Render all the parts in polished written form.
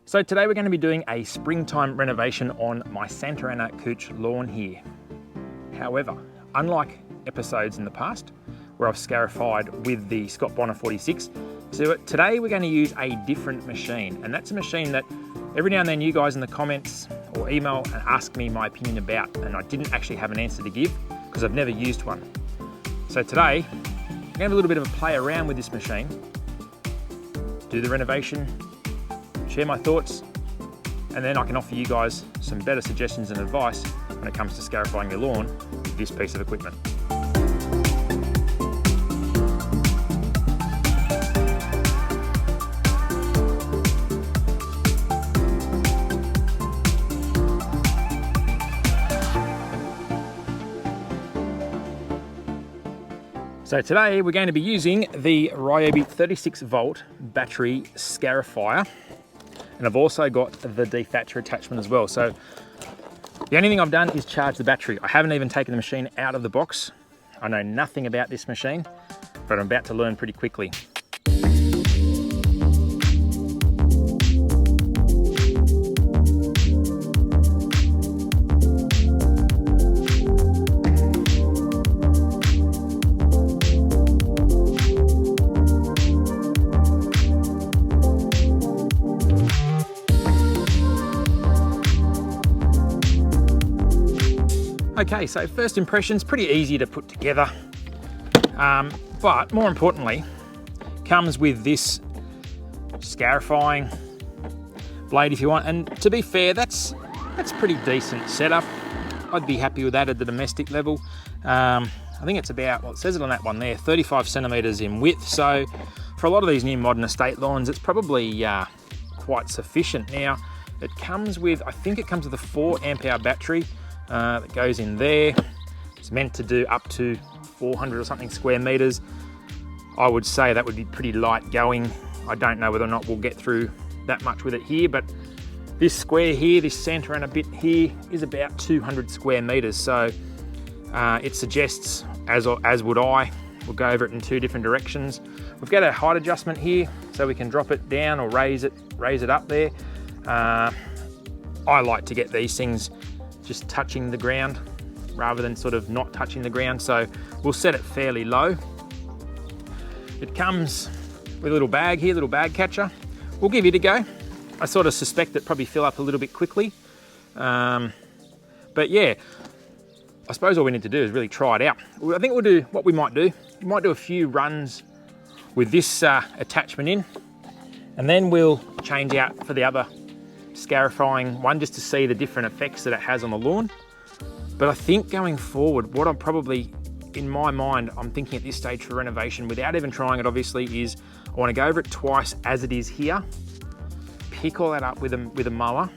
So today we're going to be doing a springtime renovation on my Santa Ana Cooch lawn here. However, unlike episodes in the past where I've scarified with the Scott Bonner 46, so today we're going to use a different machine, and that's a machine that every now and then you guys in the comments or email and ask me my opinion about, and I didn't actually have an answer to give because I've never used one. So today I'm going to have a little bit of a play around with this machine, do the renovation, share my thoughts, and then I can offer you guys some better suggestions and advice when it comes to scarifying your lawn with this piece of equipment. So today we're going to be using the Ryobi 36 volt battery Scarifier, and I've also got the dethatcher attachment as well. So the only thing I've done is charge the battery. I haven't even taken the machine out of the box. I know nothing about this machine, but I'm about to learn pretty quickly. Okay, so first impressions, pretty easy to put together, but more importantly, comes with this scarifying blade if you want. And to be fair, that's pretty decent setup. I'd be happy with that at the domestic level. I think it's about, well, it says it on that one there, 35 centimeters in width. So for a lot of these new modern estate lawns, it's probably quite sufficient. Now, it comes with, I think it comes with a 4 amp hour battery. That goes in there. It's meant to do up to 400 or something square meters. I would say that would be pretty light going. I don't know whether or not we'll get through that much with it here, but this square here, this Santa Ana bit here, is about 200 square meters. So it suggests, as would I, we'll go over it in 2 different directions. We've got a height adjustment here, so we can drop it down or raise it up there. I like to get these things just touching the ground rather than sort of not touching the ground, so we'll set it fairly low. It comes with a little bag here, little bag catcher. We'll give it a go. I sort of suspect it probably fill up a little bit quickly, but yeah, I suppose all we need to do is really try it out. I think we'll do what we might do. We might do a few runs with this attachment in, and then we'll change out for the other scarifying one just to see the different effects that it has on the lawn. But I think going forward, what I'm probably, in my mind, I'm thinking at this stage for renovation, without even trying it obviously, is I want to go over it twice as it is here, pick all that up with a mower,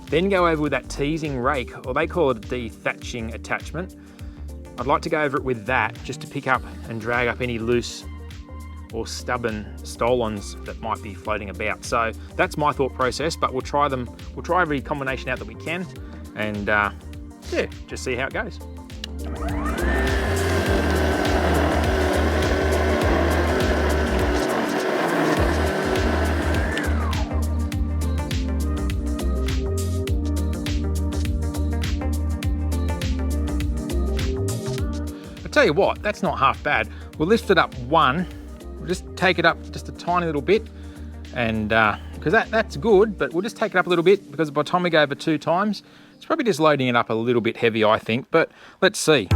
then go over with that teasing rake, or they call it a dethatching attachment. I'd like to go over it with that just to pick up and drag up any loose or stubborn stolons that might be floating about. So that's my thought process, but we'll try every combination out that we can, and yeah, just see how it goes. I tell you what, that's not half bad. We'll lift it up one. We'll just take it up just a tiny little bit, and because that's good, but we'll just take it up a little bit, because by the time we go over 2 times, it's probably just loading it up a little bit heavy, I think, but let's see.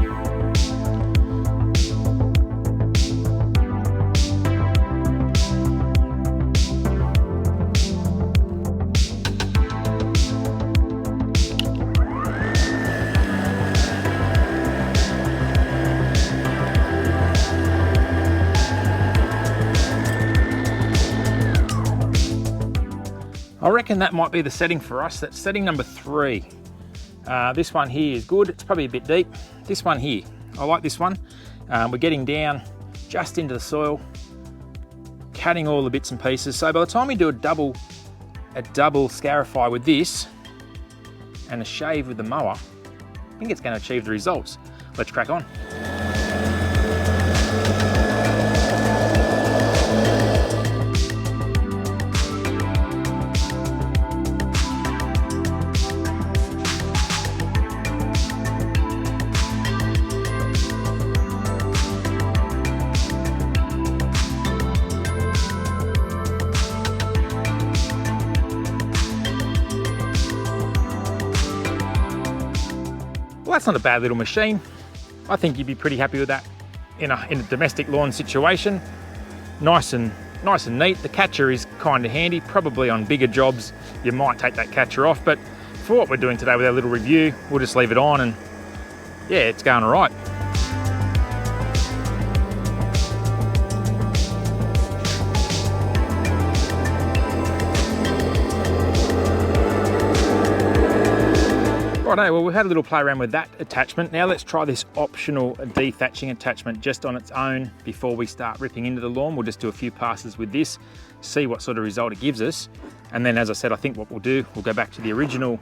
I reckon that might be the setting for us. That's setting number 3. This one here is good. It's probably a bit deep. This one here, I like this one. We're getting down just into the soil, cutting all the bits and pieces. So by the time we do a double Scarifier with this and a shave with the mower, I think it's going to achieve the results. Let's crack on. Well, that's not a bad little machine. I think you'd be pretty happy with that in a domestic lawn situation. Nice and neat. The catcher is kind of handy. Probably on bigger jobs you might take that catcher off, but for what we're doing today with our little review, we'll just leave it on, and yeah, it's going all right. Righto, well, we've had a little play around with that attachment. Now let's try this optional dethatching attachment just on its own before we start ripping into the lawn. We'll just do a few passes with this, see what sort of result it gives us. And then, as I said, I think what we'll do, we'll go back to the original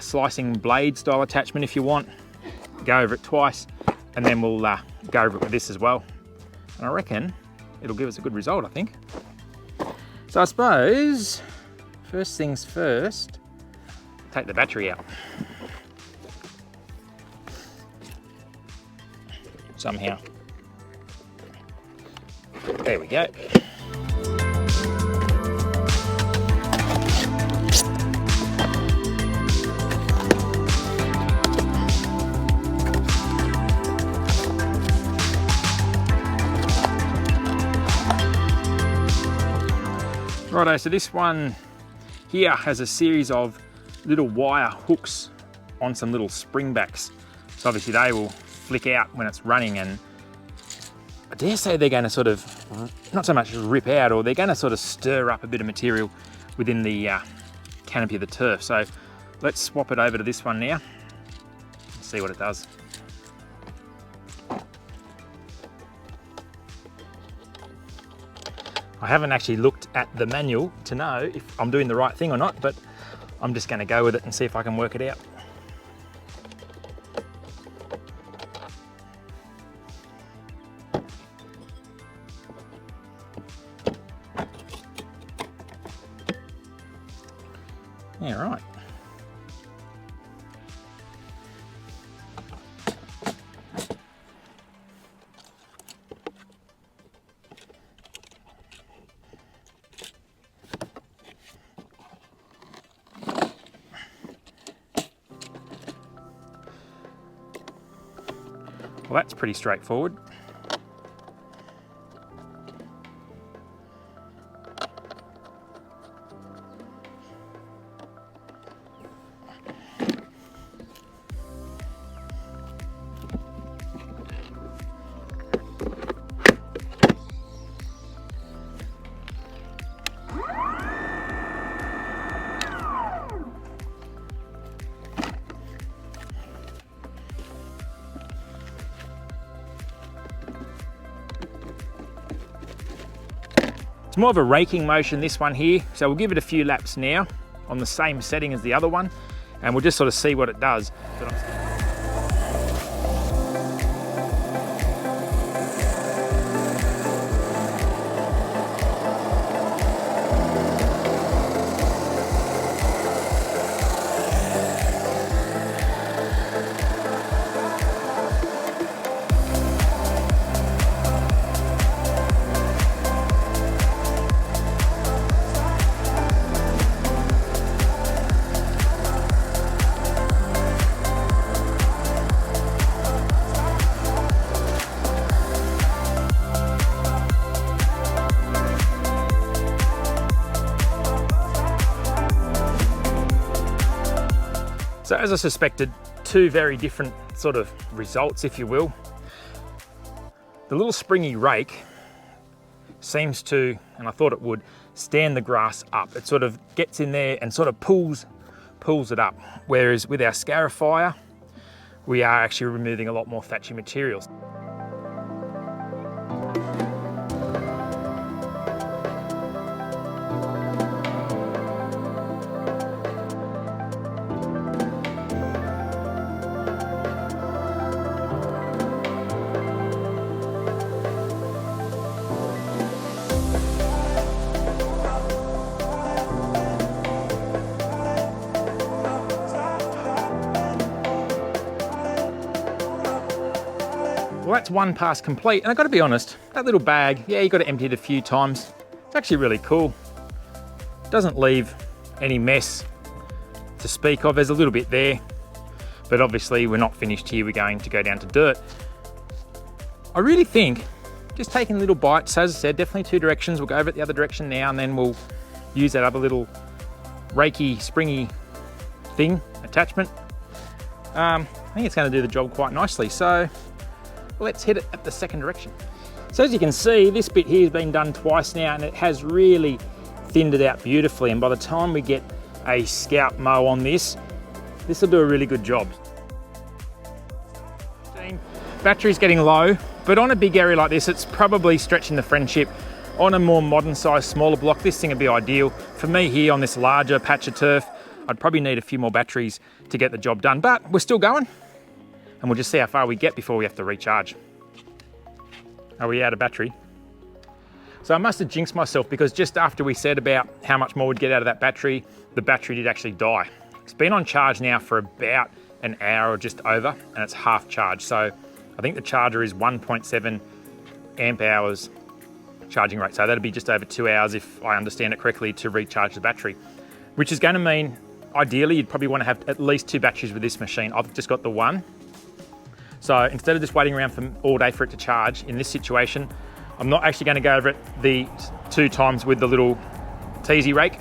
slicing blade style attachment if you want, go over it twice, and then we'll go over it with this as well. And I reckon it'll give us a good result, I think. So I suppose, first things first, take the battery out. Somehow. There we go. Righto, so this one here has a series of little wire hooks on some little springbacks. So obviously they will flick out when it's running, and I dare say they're going to sort of, not so much rip out, or they're going to sort of stir up a bit of material within the canopy of the turf. So let's swap it over to this one now and see what it does. I haven't actually looked at the manual to know if I'm doing the right thing or not, but I'm just going to go with it and see if I can work it out. Yeah, right. Well, that's pretty straightforward. It's more of a raking motion, this one here, so we'll give it a few laps now on the same setting as the other one, and we'll just sort of see what it does. So as I suspected, two very different sort of results, if you will. The little springy rake seems to, and I thought it would, stand the grass up. It sort of gets in there and sort of pulls it up. Whereas with our Scarifier, we are actually removing a lot more thatching materials. Well, that's one pass complete, and I've got to be honest, that little bag, yeah, you got to empty it a few times. It's actually really cool. It doesn't leave any mess to speak of. There's a little bit there, But obviously we're not finished here, we're going to go down to dirt. I really think just taking little bites, so as I said, definitely 2 directions. We'll go over it the other direction now, and then we'll use that other little rakey, springy thing, attachment. I think it's going to do the job quite nicely. So let's hit it at the second direction. So as you can see, this bit here has been done twice now, and it has really thinned it out beautifully. And by the time we get a scalp mow on this, this will do a really good job. Battery's getting low, but on a big area like this, it's probably stretching the friendship. On a more modern size, smaller block, this thing would be ideal. For me here on this larger patch of turf, I'd probably need a few more batteries to get the job done, but we're still going, and we'll just see how far we get before we have to recharge. Are we out of battery? So I must have jinxed myself, because just after we said about how much more we'd get out of that battery, the battery did actually die. It's been on charge now for about an hour or just over, and it's half charged. So I think the charger is 1.7 amp hours charging rate. So that'd be just over 2 hours, if I understand it correctly, to recharge the battery, which is going to mean ideally you'd probably want to have at least 2 batteries with this machine. I've just got the one. So instead of just waiting around for all day for it to charge, in this situation, I'm not actually going to go over it the 2 times with the little teasy rake.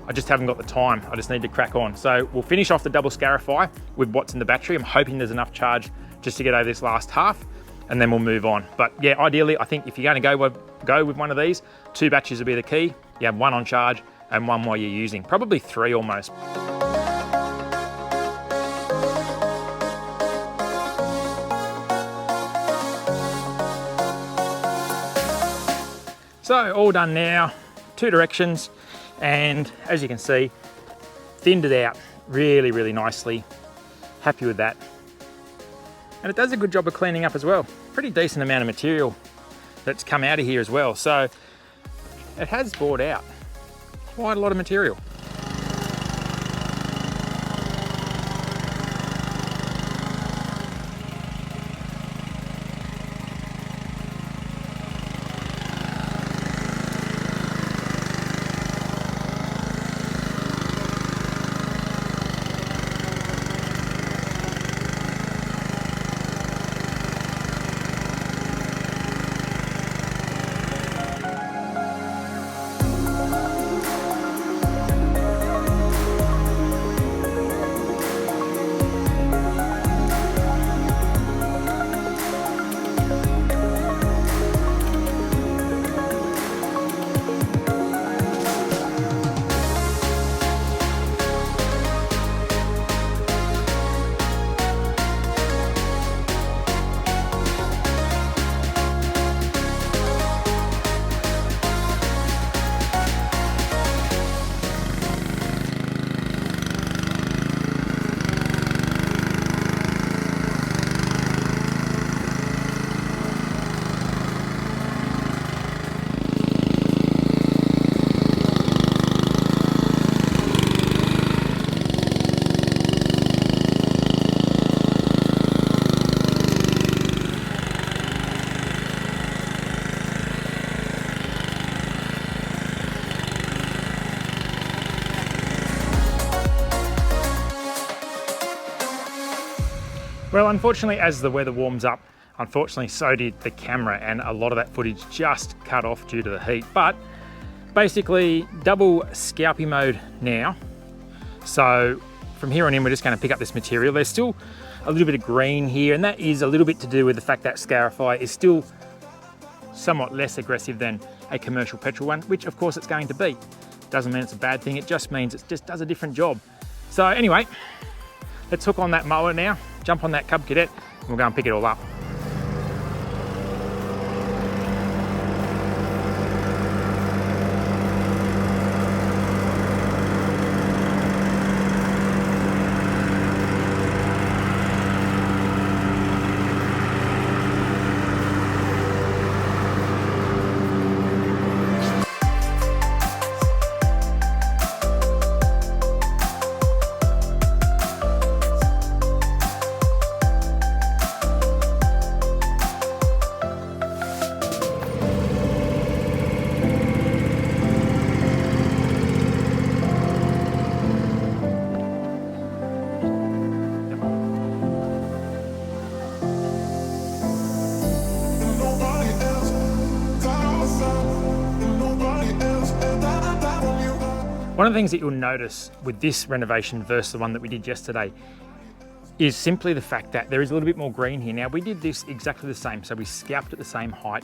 I just haven't got the time. I just need to crack on. So we'll finish off the double Scarifier with what's in the battery. I'm hoping there's enough charge just to get over this last half, and then we'll move on. But yeah, ideally, I think if you're going to go with one of these, 2 batteries will be the key. You have 1 on charge and 1 while you're using. Probably 3 almost. So all done now, 2 directions, and as you can see, thinned it out really, really nicely. Happy with that. And it does a good job of cleaning up as well. Pretty decent amount of material that's come out of here as well. So it has brought out quite a lot of material. Well, unfortunately, as the weather warms up, unfortunately, so did the camera, and a lot of that footage just cut off due to the heat. But basically, double scalpy mode now. So from here on in, we're just going to pick up this material. There's still a little bit of green here, and that is a little bit to do with the fact that Scarifier is still somewhat less aggressive than a commercial petrol one, which of course it's going to be. Doesn't mean it's a bad thing, it just means it just does a different job. So anyway, let's hook on that mower now, jump on that Cub Cadet, and we'll go and pick it all up. One of the things that you'll notice with this renovation versus the one that we did yesterday is simply the fact that there is a little bit more green here. Now, we did this exactly the same, so we scalped at the same height.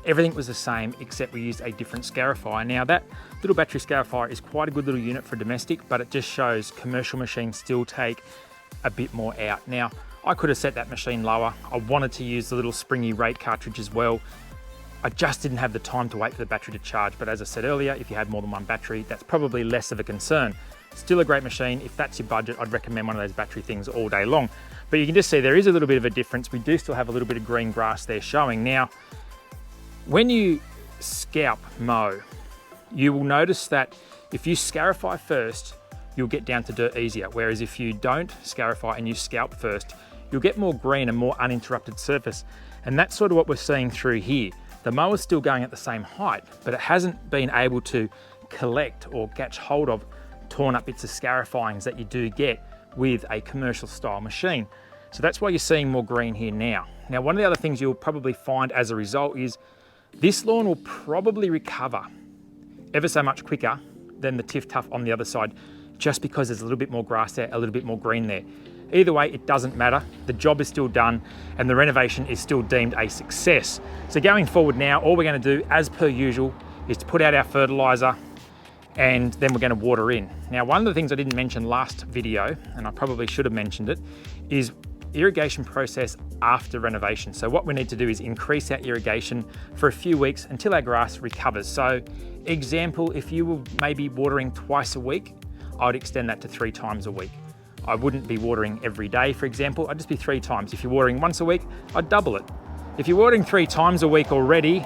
Everything was the same, except we used a different scarifier. Now, that little battery scarifier is quite a good little unit for domestic, but it just shows commercial machines still take a bit more out. Now, I could have set that machine lower. I wanted to use the little springy rate cartridge as well. I just didn't have the time to wait for the battery to charge. But as I said earlier, if you had more than one battery, that's probably less of a concern. Still a great machine. If that's your budget, I'd recommend one of those battery things all day long. But you can just see there is a little bit of a difference. We do still have a little bit of green grass there showing. Now, when you scalp mow, you will notice that if you scarify first, you'll get down to dirt easier. Whereas if you don't scarify and you scalp first, you'll get more green and more uninterrupted surface. And that's sort of what we're seeing through here. The mower's still going at the same height, but it hasn't been able to collect or catch hold of torn up bits of scarifyings that you do get with a commercial style machine. So that's why you're seeing more green here now. Now, one of the other things you'll probably find as a result is this lawn will probably recover ever so much quicker than the Tiff Tuff on the other side, just because there's a little bit more grass there, a little bit more green there. Either way, it doesn't matter. The job is still done and the renovation is still deemed a success. So going forward now, all we're going to do, as per usual, is to put out our fertilizer and then we're going to water in. Now, one of the things I didn't mention last video, and I probably should have mentioned it, is irrigation process after renovation. So what we need to do is increase our irrigation for a few weeks until our grass recovers. So example, if you were maybe watering twice a week, I would extend that to 3 times a week. I wouldn't be watering every day, for example. I'd just be 3 times. If you're watering once a week, I'd double it. If you're watering 3 times a week already,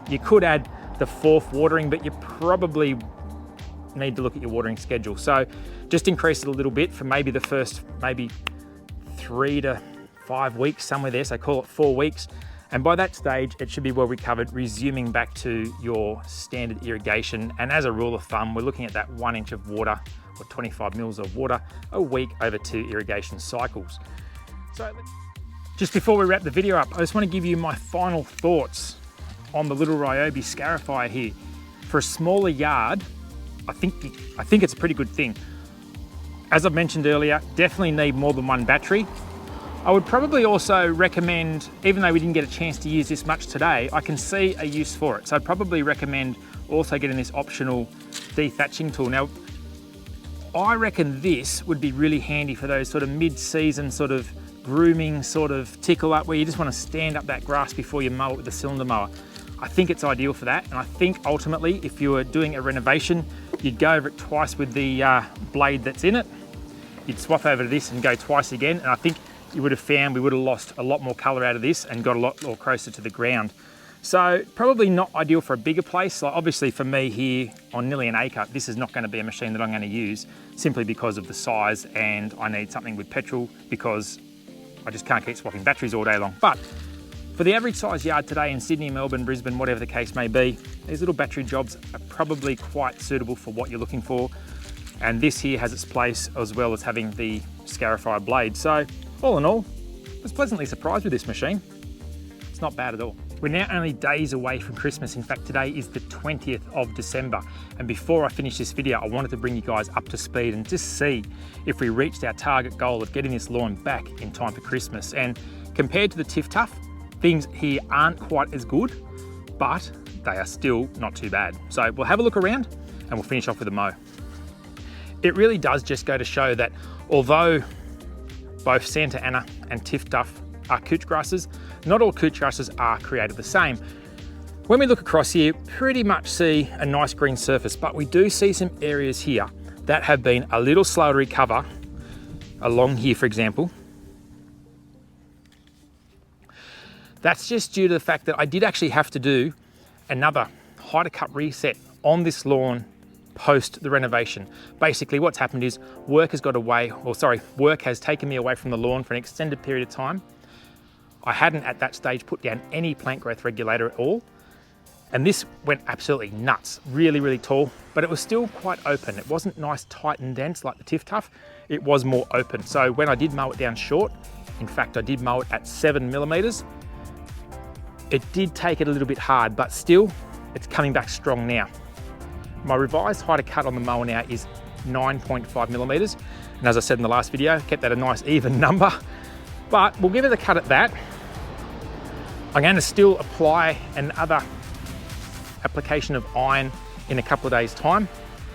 you could add the 4th watering, but you probably need to look at your watering schedule. So just increase it a little bit for maybe the first, maybe 3 to 5 weeks, somewhere there. So call it 4 weeks. And by that stage, it should be well recovered, resuming back to your standard irrigation. And as a rule of thumb, we're looking at that 1 inch of water or 25 mils of water a week over 2 irrigation cycles. So just before we wrap the video up, I just want to give you my final thoughts on the little Ryobi Scarifier here. For a smaller yard, I think it's a pretty good thing. As I've mentioned earlier, definitely need more than one battery. I would probably also recommend, even though we didn't get a chance to use this much today, I can see a use for it. So I'd probably recommend also getting this optional dethatching tool. Now, I reckon this would be really handy for those sort of mid-season sort of grooming sort of tickle up where you just want to stand up that grass before you mow it with the cylinder mower. I think it's ideal for that. And I think ultimately, if you were doing a renovation, you'd go over it twice with the blade that's in it. You'd swap over to this and go twice again. And I think you would have found we would have lost a lot more color out of this and got a lot more closer to the ground. So probably not ideal for a bigger place. Like obviously for me here on nearly an acre, this is not going to be a machine that I'm going to use simply because of the size, and I need something with petrol because I just can't keep swapping batteries all day long. But for the average size yard today in Sydney, Melbourne, Brisbane, whatever the case may be, these little battery jobs are probably quite suitable for what you're looking for. And this here has its place as well as having the Scarifier blade. So all in all, I was pleasantly surprised with this machine. It's not bad at all. We're now only days away from Christmas. In fact, today is the 20th of December. And before I finish this video, I wanted to bring you guys up to speed and just see if we reached our target goal of getting this lawn back in time for Christmas. And compared to the Tiff Tuff, things here aren't quite as good, but they are still not too bad. So we'll have a look around and we'll finish off with a mow. It really does just go to show that although both Santa Ana and Tiff Tuff are couch grasses, not all couch grasses are created the same. When we look across here, pretty much see a nice green surface, but we do see some areas here that have been a little slow to recover. Along here, for example. That's just due to the fact that I did actually have to do another height cut reset on this lawn post the renovation. Basically what's happened is work has taken me away from the lawn for an extended period of time. I hadn't at that stage put down any plant growth regulator at all. And this went absolutely nuts, really, really tall, but it was still quite open. It wasn't nice, tight and dense like the Tiff Tuff. It was more open. So when I did mow it down short, in fact, I did mow it at 7 millimeters. It did take it a little bit hard, but still it's coming back strong now. My revised height of cut on the mower now is 9.5 millimeters. And as I said in the last video, kept that a nice even number, but we'll give it a cut at that. I'm going to still apply another application of iron in a couple of days' time,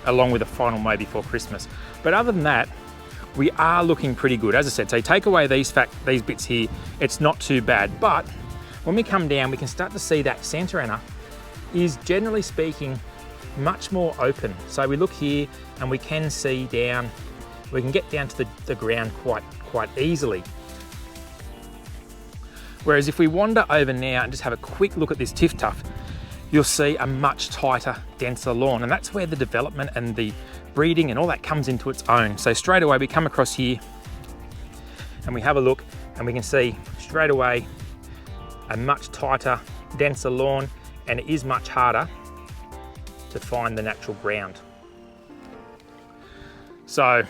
along with a final mow before Christmas. But other than that, we are looking pretty good. As I said, so take away these bits here, it's not too bad. But when we come down, we can start to see that center anna is, generally speaking, much more open. So we look here and we can see down, we can get down to the ground quite easily. Whereas if we wander over now and just have a quick look at this tiff tuff, you'll see a much tighter, denser lawn. And that's where the development and the breeding and all that comes into its own. So straight away we come across here and we have a look and we can see straight away a much tighter, denser lawn, and it is much harder to find the natural ground. So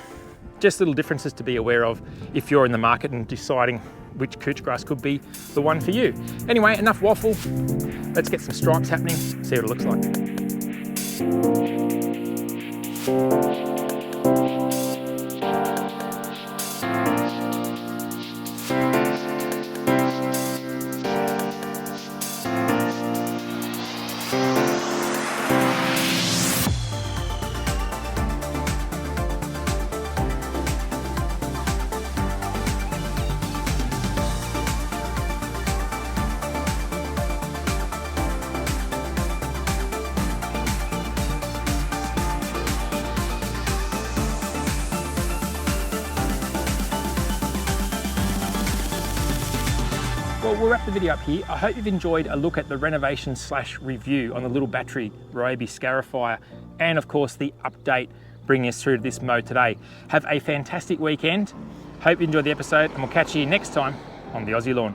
just little differences to be aware of if you're in the market and deciding which couch grass could be the one for you. Anyway, enough waffle. Let's get some stripes happening, see what it looks like. Well, we'll wrap the video up here. I hope you've enjoyed a look at the renovation / review on the little battery Ryobi Scarifier, and of course the update bringing us through to this mow today. Have a fantastic weekend. Hope you enjoyed the episode, and we'll catch you next time on the Aussie Lawn.